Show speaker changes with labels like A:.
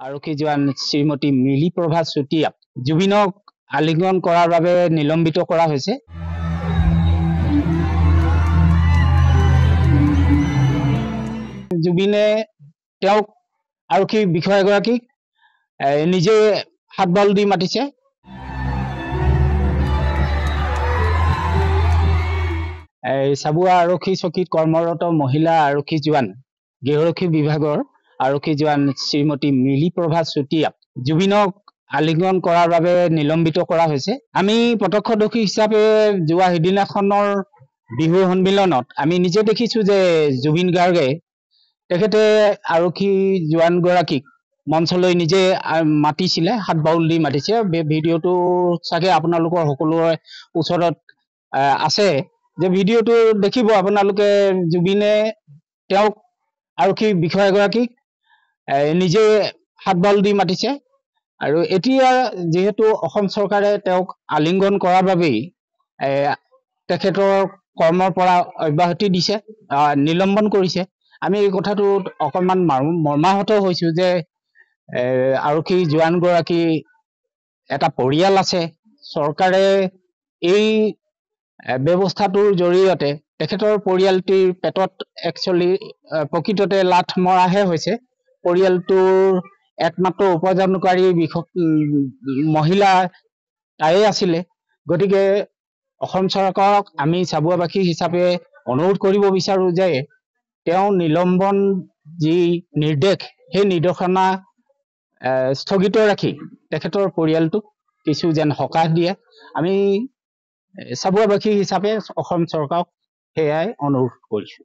A: আৰক্ষী জোৱান শ্ৰীমতী মিলি প্ৰভা চুতীয়াক জুবিনক আলিঙ্গন কৰাৰ বাবে নিলম্বিত কৰা হৈছে। জুবিনে তেওঁক আৰক্ষী বিষয়াগৰাকীক নিজে হাতবাল দি মাতিছে। চাবুৱা আৰক্ষী চকীত কৰ্মৰত মহিলা আৰক্ষী জোৱান গৃহৰক্ষী বিভাগৰ আৰক্ষী জোৱান শ্ৰীমতী মিলি প্ৰভা চুতীয়াক জুবিনক আলিঙ্গন কৰাৰ বাবে নিলম্বিত কৰা হৈছে। আমি প্ৰত্যক্ষদৰ্শী হিচাপে যোৱা সিদিনাখনৰ বিহু সন্মিলনত আমি নিজে দেখিছো যে জুবিন গাৰ্গে তেখেতে আৰক্ষী জোৱানগৰাকীক মঞ্চলৈ নিজে মাতিছিলে, হাত বাউল দি মাতিছে। ভিডিঅ'টো চাগে আপোনালোকৰ সকলোৰে ওচৰত আছে, যে ভিডিঅ'টো দেখিব আপোনালোকে। জুবিনে তেওঁক আৰক্ষী বিষয়াগৰাকীক নিজে হাতবাল দি মাতিছে। আৰু এতিয়া যিহেতু অসম চৰকাৰে তেওঁক আলিঙ্গন কৰাৰ বাবেই তেখেতৰ কৰ্মৰ পৰা অব্যাহতি দিছে, নিলম্বন কৰিছে। আমি এই কথাটোত অকণমান মৰ্মাহত হৈছো যে আৰক্ষী জোৱানগৰাকী এটা পৰিয়াল আছে। চৰকাৰে এই ব্যৱস্থাটোৰ জৰিয়তে তেখেতৰ পৰিয়ালটিৰ পেটত প্ৰকৃততে লাথ মৰাহে হৈছে। পৰিয়ালটোৰ একমাত্ৰ উপাৰ্জনকাৰী মহিলা তায়ে আছিলে। গতিকে অসম চৰকাৰক আমি চাবুৱাবাসী হিচাপে অনুৰোধ কৰিব বিচাৰো যে তেওঁ নিলম্বন যি নিৰ্দেশ, সেই নিৰ্দেশনা স্থগিত ৰাখি তেখেতৰ পৰিয়ালটোক কিছু যেন সকাহ দিয়ে। আমি চাবুৱাবাসী হিচাপে অসম চৰকাৰক সেয়াই অনুৰোধ কৰিছো।